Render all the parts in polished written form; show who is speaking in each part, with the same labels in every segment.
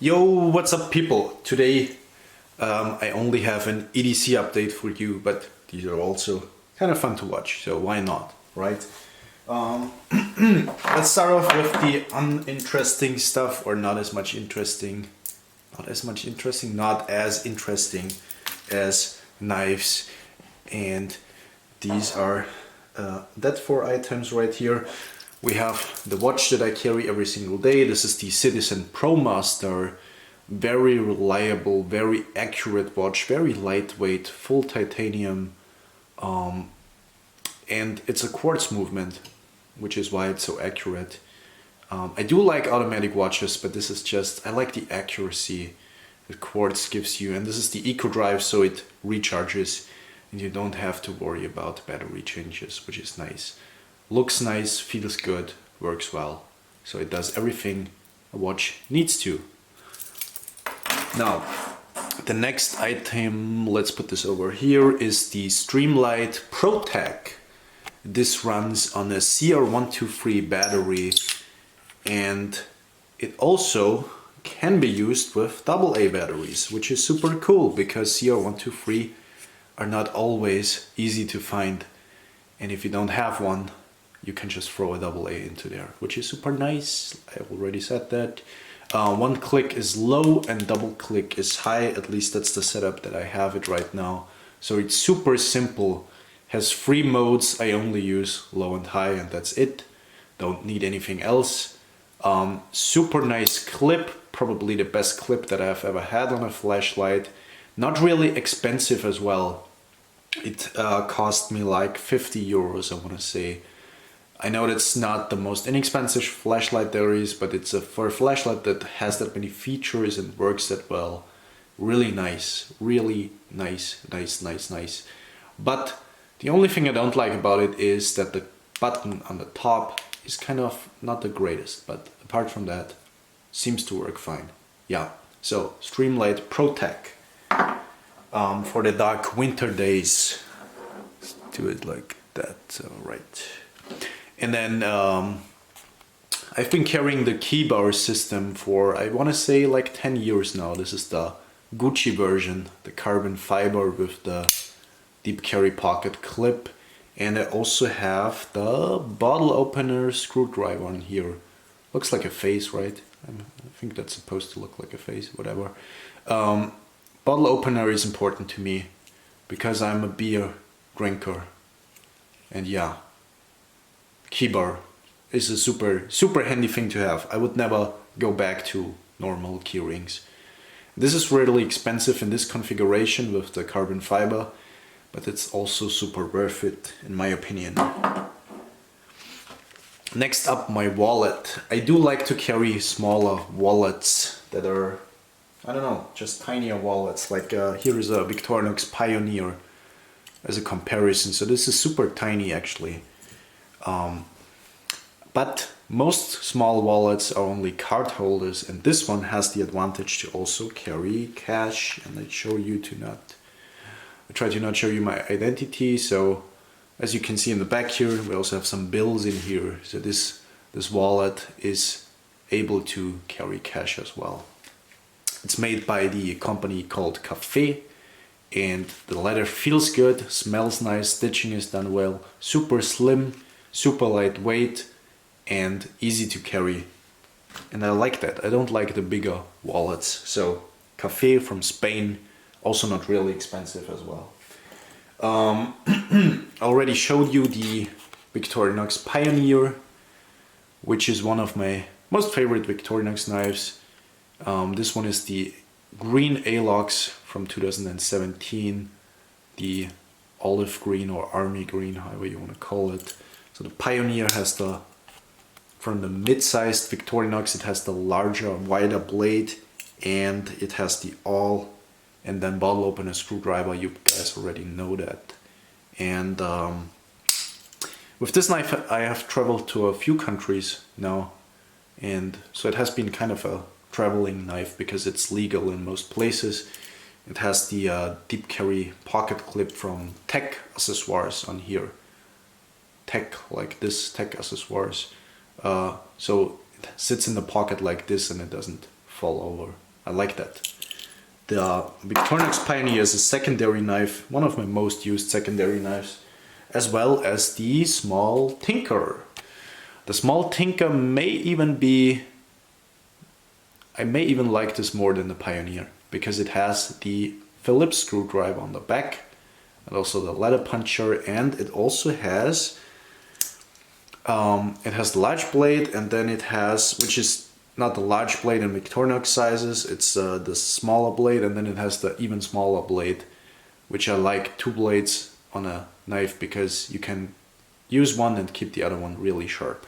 Speaker 1: Yo, what's up people? Today I only have an EDC update for you, but these are also kind of fun to watch, so why not, right? Let's start off with the uninteresting stuff, or not as interesting as knives. And these are that 4 items right here. We have the watch that I carry every single day. This is the Citizen ProMaster. Very reliable, very accurate watch, very lightweight, full titanium, and it's a quartz movement, which is why it's so accurate. I do like automatic watches, but this is just, I like the accuracy that quartz gives you. And this is the Eco Drive, so it recharges and you don't have to worry about battery changes, which is nice. Looks nice, feels good, works well. So it does everything a watch needs to. Now, the next item, let's put this over here, is the Streamlight ProTech. This runs on a CR123 battery, and it also can be used with AA batteries, which is super cool because CR123 are not always easy to find. And if you don't have one, you can just throw a AA into there, which is super nice. I already said that. One click is low and double click is high. At least that's the setup that I have it right now. So it's super simple. Has 3 modes. I only use low and high, and that's it. Don't need anything else. Super nice clip. Probably the best clip that I've ever had on a flashlight. Not really expensive as well. It cost me like 50 euros, I want to say. I know that's not the most inexpensive flashlight there is, but it's for a flashlight that has that many features and works that well. Really nice, really nice. But the only thing I don't like about it is that the button on the top is kind of not the greatest, but apart from that, seems to work fine. Yeah, so Streamlight ProTech for the dark winter days. Let's do it like that, so right. And then I've been carrying the key bar system for, I want to say, like 10 years now. This is the Gucci version, the carbon fiber with the deep carry pocket clip. And I also have the bottle opener screwdriver on here. Looks like a face, right? I think that's supposed to look like a face, whatever. Bottle opener is important to me because I'm a beer drinker. And yeah. Key bar is a super handy thing to have. I would never go back to normal key rings. This is really expensive in this configuration with the carbon fiber, but it's also super worth it in my opinion. Next up, my wallet. I do like to carry smaller wallets that are, I don't know, just tinier wallets. Like here is a Victorinox Pioneer as a comparison. So this is super tiny actually. But most small wallets are only card holders, and this one has the advantage to also carry cash. And I try to not show you my identity. So as you can see in the back here, we also have some bills in here. So this wallet is able to carry cash as well. It's made by the company called Cafe, and the leather feels good, smells nice, stitching is done well, super slim, super lightweight, and easy to carry. And I like that. I don't like the bigger wallets. So Cafe from Spain, also not really expensive as well. I already showed you the Victorinox Pioneer, which is one of my most favorite Victorinox knives. This one is the green A-Locks from 2017, the olive green or army green, however you want to call it. So the Pioneer has from the mid-sized Victorinox, it has the larger, wider blade, and it has the awl and then bottle opener screwdriver. You guys already know that. And with this knife I have traveled to a few countries now, and so it has been kind of a traveling knife because it's legal in most places. It has the deep carry pocket clip from Tech Accessoires on here. Tech, like this, Tech Accessoires. So it sits in the pocket like this and it doesn't fall over. I like that. The Victorinox Pioneer is a secondary knife, one of my most used secondary knives, as well as the small Tinker. The small Tinker may even be, I may even like this more than the Pioneer, because it has the Phillips screwdriver on the back, and also the leather puncher, and it also has the large blade, and then it has, which is not the large blade in Victorinox sizes, it's the smaller blade, and then it has the even smaller blade, which I like, 2 blades on a knife, because you can use one and keep the other one really sharp.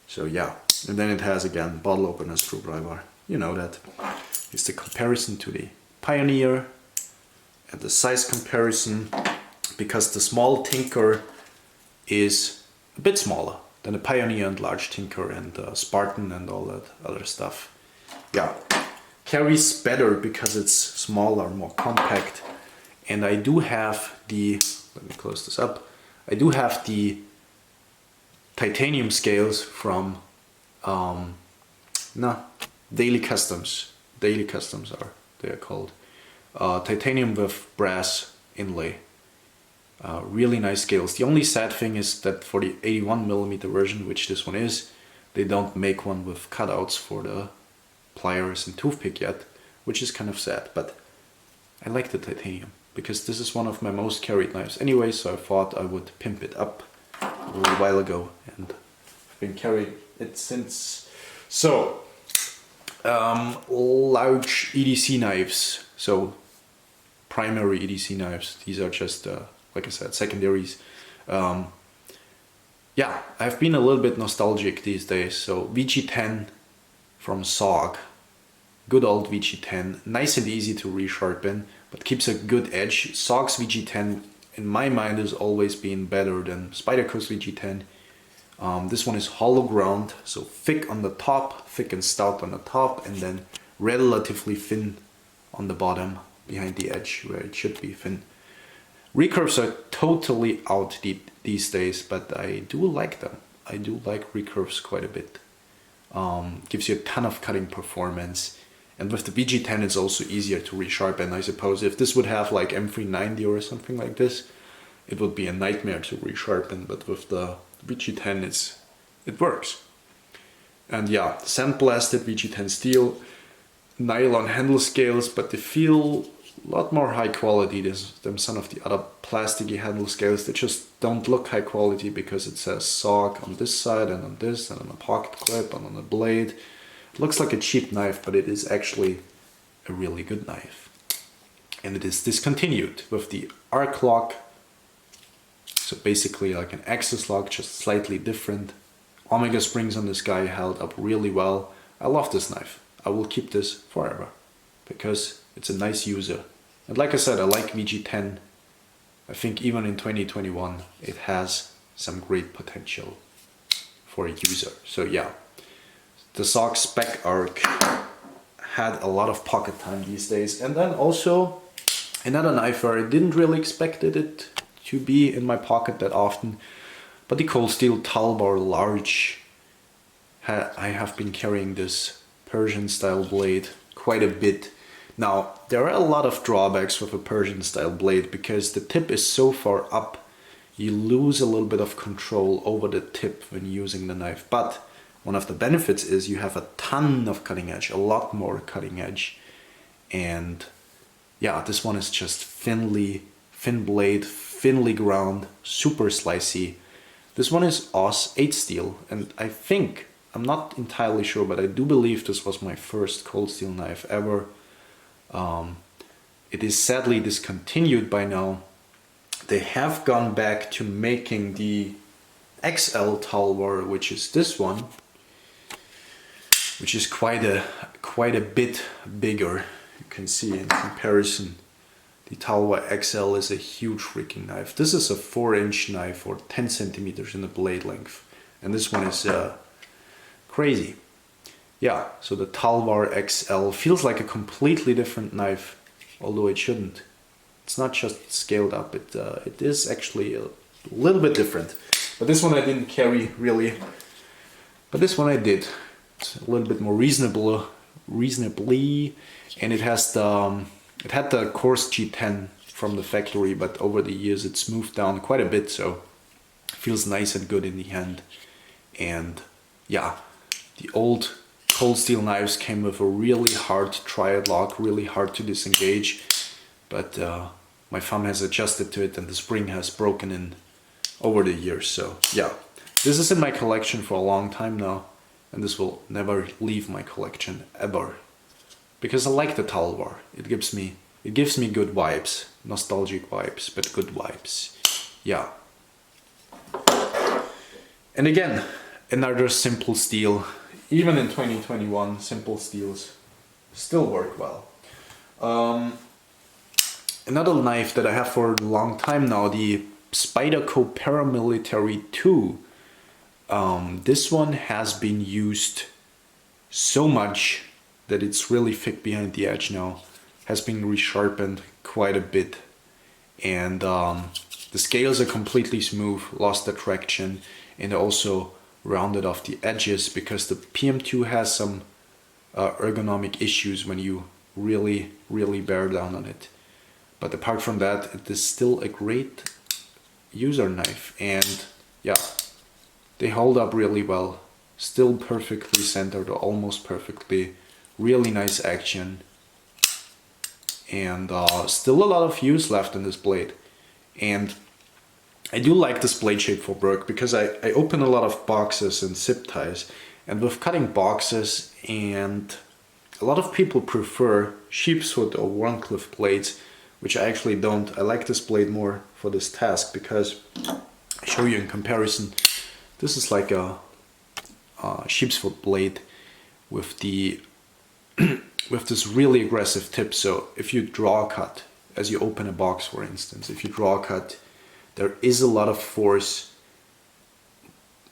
Speaker 1: So yeah, and then it has again bottle opener screwdriver, you know that. It's the comparison to the Pioneer and the size comparison, because the small Tinker is a bit smaller than the Pioneer and large Tinker and Spartan and all that other stuff. Yeah, carries better because it's smaller, more compact. And I do have the, let me close this up, I do have the titanium scales from Daily Customs. Daily Customs they are called. Titanium with brass inlay. Really nice scales. The only sad thing is that for the 81mm version, which this one is, they don't make one with cutouts for the pliers and toothpick yet, which is kind of sad, but I like the titanium because this is one of my most carried knives anyway, so I thought I would pimp it up a little while ago, and I've been carrying it since. So, large EDC knives, so primary EDC knives, these are just like I said, secondaries. Yeah, I've been a little bit nostalgic these days. So VG10 from SOG, good old VG10, nice and easy to resharpen, but keeps a good edge. SOG's VG10, in my mind, has always been better than Spyderco's VG10. This one is hollow ground, so thick on the top, thick and stout on the top, and then relatively thin on the bottom, behind the edge where it should be thin. Recurves are totally out these days, but I do like them. I do like recurves quite a bit. Gives you a ton of cutting performance. And with the VG10 it's also easier to resharpen, I suppose. If this would have like M390 or something like this, it would be a nightmare to resharpen, but with the VG10 it works. And yeah, sandblasted VG10 steel, nylon handle scales, but they feel a lot more high quality than some of the other plasticky handle scales. They just don't look high quality because it says SOG on this side and on this and on a pocket clip and on the blade. It looks like a cheap knife, but it is actually a really good knife. And it is discontinued with the arc lock. So basically like an axis lock, just slightly different. Omega springs on this guy held up really well. I love this knife. I will keep this forever because it's a nice user. And like I said, I like VG10. I think even in 2021 it has some great potential for a user. So yeah, the SOG Spec Arc had a lot of pocket time these days. And then also another knife where I didn't really expect it to be in my pocket that often, but the Cold Steel Talbar Large. I have been carrying this Persian style blade quite a bit. Now, there are a lot of drawbacks with a Persian style blade because the tip is so far up, you lose a little bit of control over the tip when using the knife. But one of the benefits is you have a ton of cutting edge, a lot more cutting edge. And yeah, this one is just thin blade, thinly ground, super slicey. This one is Aus 8 steel, and I think, I'm not entirely sure, but I do believe this was my first cold steel knife ever. It is sadly discontinued by now. They have gone back to making the XL Talbar, which is this one, which is quite a bit bigger. You can see in comparison, the Talbar XL is a huge freaking knife. This is a 4-inch knife or 10 centimeters in the blade length, and this one is crazy. Yeah, so the Talbar XL feels like a completely different knife, although it shouldn't. It's not just scaled up, it is actually a little bit different. But this one I didn't carry really, but this one I did. It's a little bit more reasonable reasonably, and it has the it had the coarse G10 from the factory, but over the years it's moved down quite a bit, so it feels nice and good in the hand. And yeah, the old cold steel knives came with a really hard triad lock, really hard to disengage, but my thumb has adjusted to it and the spring has broken in over the years. So yeah, this is in my collection for a long time now, and this will never leave my collection ever, because I like the Talvar. It gives me good vibes, nostalgic vibes, but good vibes. Yeah. And again, another simple steel. Even in 2021, simple steels still work well. Another knife that I have for a long time now, the Spyderco Military 2. This one has been used so much that it's really thick behind the edge now. Has been resharpened quite a bit, and the scales are completely smooth, lost the traction, and also rounded off the edges because the PM2 has some ergonomic issues when you really bear down on it. But apart from that, it is still a great user knife, and yeah, they hold up really well. Still perfectly centered, or almost perfectly. Really nice action, and still a lot of use left in this blade. And I do like this blade shape for work because I open a lot of boxes and zip ties, and with cutting boxes, and a lot of people prefer sheepsfoot or Warncliffe blades, which I actually don't. I like this blade more for this task because I show you in comparison. This is like a sheepsfoot blade with the with this really aggressive tip. So if you draw a cut, as you open a box for instance, if you draw a cut, there is a lot of force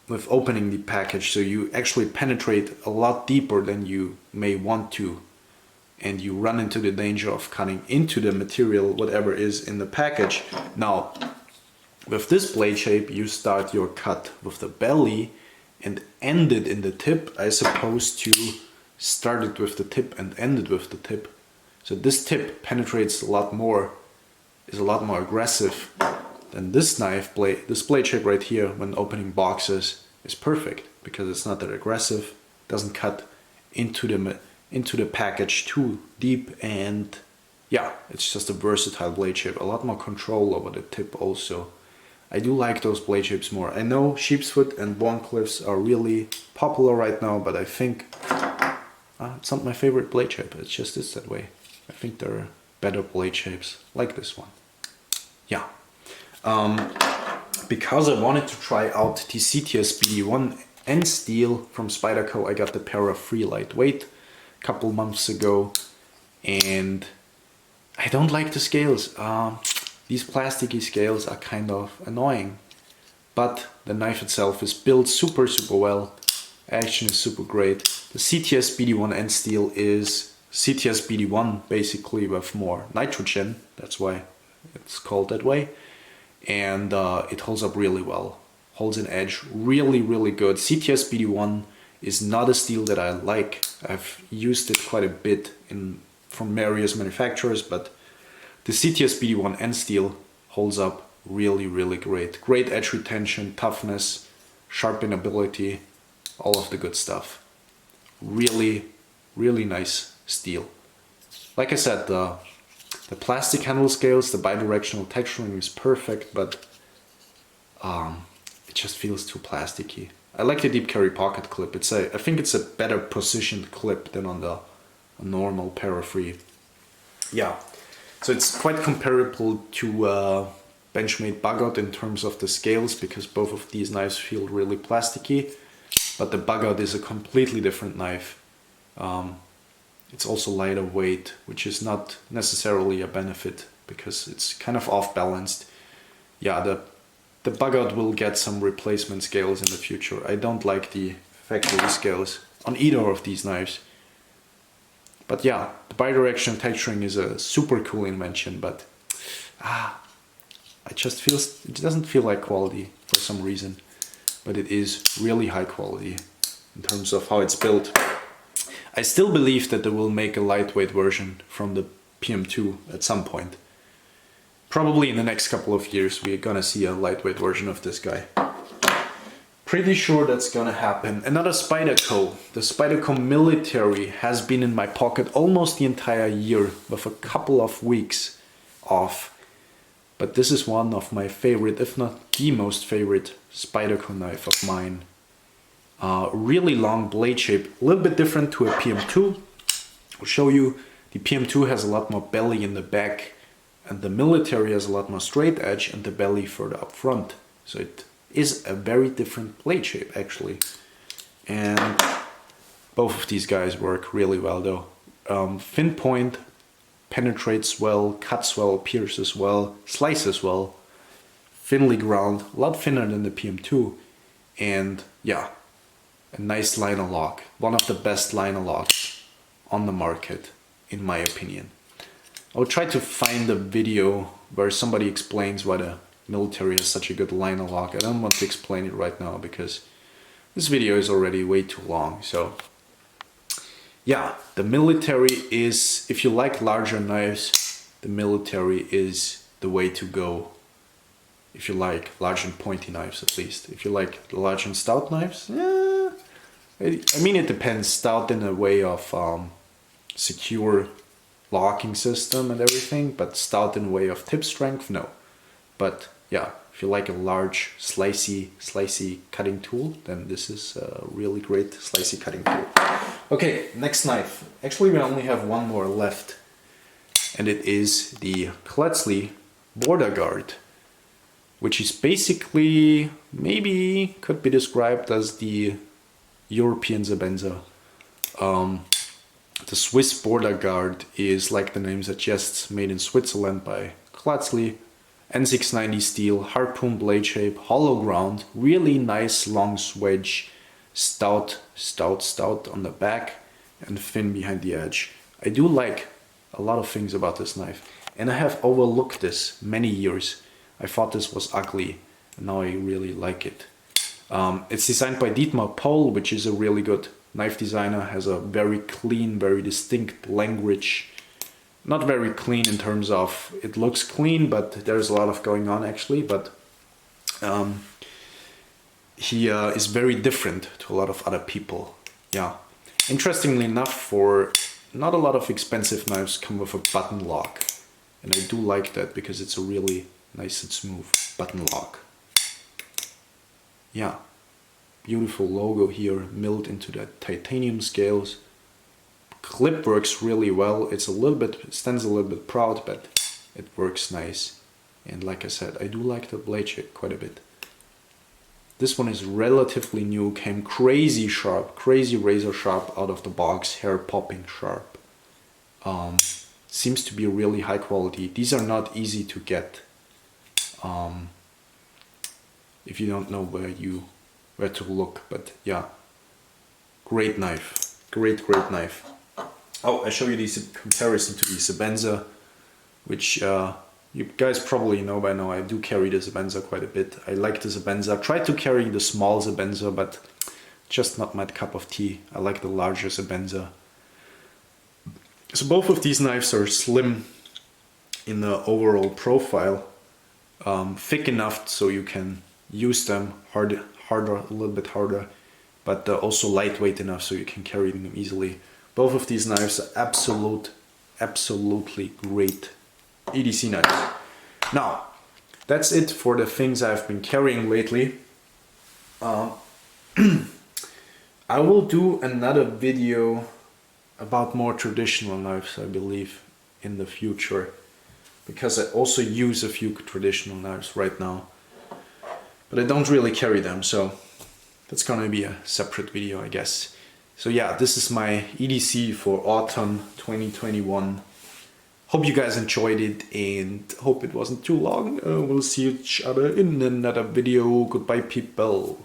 Speaker 1: with opening the package, so you actually penetrate a lot deeper than you may want to, and you run into the danger of cutting into the material, whatever is in the package. Now, with this blade shape, you start your cut with the belly and end it in the tip, as opposed to start it with the tip and end it with the tip. So this tip penetrates a lot more, is a lot more aggressive than this knife blade. This blade shape right here, when opening boxes, is perfect because it's not that aggressive, doesn't cut into the package too deep, and yeah, it's just a versatile blade shape. A lot more control over the tip also. I do like those blade shapes more. I know sheepsfoot and Warncliffes are really popular right now, but I think it's not my favorite blade shape. It's just is that way. I think there are better blade shapes like this one. Yeah. Because I wanted to try out the CTS BT1 and steel from Spyderco, I got the Para Free Lightweight a couple months ago, and I don't like the scales. These plasticky scales are kind of annoying, but the knife itself is built super well. Action is super great. The CTS BT1 end steel is CTS BT1 basically with more nitrogen. That's why it's called that way. And it holds up really well. Holds an edge really good. CTS BT1 is not a steel that I like. I've used it quite a bit from various manufacturers, but the CTS BT1 end steel holds up really great. Great edge retention, toughness, sharpenability, all of the good stuff. Really nice steel. Like I said, the plastic handle scales, the bidirectional texturing is perfect, but it just feels too plasticky. I like the deep carry pocket clip. I think it's a better positioned clip than on the normal Para Free. Yeah, so it's quite comparable to Benchmade Bugout in terms of the scales, because both of these knives feel really plasticky, but the Bugout is a completely different knife. It's also lighter weight, which is not necessarily a benefit because it's kind of off balanced. Yeah, the Bugout will get some replacement scales in the future. I don't like the factory scales on either of these knives. But yeah, the bidirectional texturing is a super cool invention, but it doesn't feel like quality for some reason. But it is really high quality in terms of how it's built. I still believe that they will make a lightweight version from the PM2 at some point. Probably in the next couple of years we're gonna see a lightweight version of this guy. Pretty sure that's gonna happen. Another Spyderco. The Spyderco Military has been in my pocket almost the entire year with a couple of weeks off. But this is one of my favorite, if not the most favorite, Spyderco knife of mine. Really long blade shape, a little bit different to a PM2. I'll show you. The PM2 has a lot more belly in the back, and the Military has a lot more straight edge and the belly further up front. So it is a very different blade shape actually. And both of these guys work really well though. Thin point, penetrates well, cuts well, pierces well, slices well, thinly ground, a lot thinner than the PM2, and yeah, a nice liner lock. One of the best liner locks on the market, in my opinion. I'll try to find a video where somebody explains why the Military has such a good liner lock. I don't want to explain it right now because this video is already way too long. So yeah, the Military is, if you like larger knives, the Military is the way to go. If you like large and pointy knives, at least. If you like large and stout knives, yeah, I mean it depends. Stout in a way of secure locking system and everything, but stout in a way of tip strength, no. But yeah, if you like a large slicey cutting tool, then this is a really great slicey cutting tool. Okay, next knife. Actually, we only have one more left, and it is the Klatsley Border Guard, which is basically, maybe could be described as the European Benza. The Swiss Border Guard is, like the name suggests, made in Switzerland by Klatsley. N690 steel, harpoon blade shape, hollow ground, really nice long swedge, stout on the back and thin behind the edge. I do like a lot of things about this knife, and I have overlooked this many years. I thought this was ugly, and now I really like it. It's designed by Dietmar Pohl, which is a really good knife designer, has a very clean, very distinct language. Not very clean in terms of, it looks clean, but there's a lot of going on actually, but he is very different to a lot of other people. Yeah. Interestingly enough, for not a lot of expensive knives come with a button lock, and I do like that because it's a really nice and smooth button lock. Yeah, beautiful logo here, milled into the titanium scales. Clip works really well. It's a little bit, stands a little bit proud, but it works nice. And like I said, I do like the blade shape quite a bit. This one is relatively new, came crazy sharp, crazy razor sharp out of the box, hair popping sharp. Seems to be really high quality. These are not easy to get if you don't know where to look, but yeah, great knife, great knife. Oh, I show you this comparison to the Benza, which you guys probably know by now. I do carry the Benza quite a bit. I like the Benza. I tried to carry the small Benza, but just not my cup of tea. I like the larger Benza. So both of these knives are slim in the overall profile, thick enough so you can use them harder, a little bit harder, but also lightweight enough so you can carry them easily. Both of these knives are absolutely great EDC knives. Now, that's it for the things I've been carrying lately. I will do another video about more traditional knives, I believe, in the future, because I also use a few traditional knives right now, but I don't really carry them, so that's gonna be a separate video, I guess. So yeah, this is my EDC for autumn 2021. Hope you guys enjoyed it and hope it wasn't too long. We'll see each other in another video. Goodbye, people.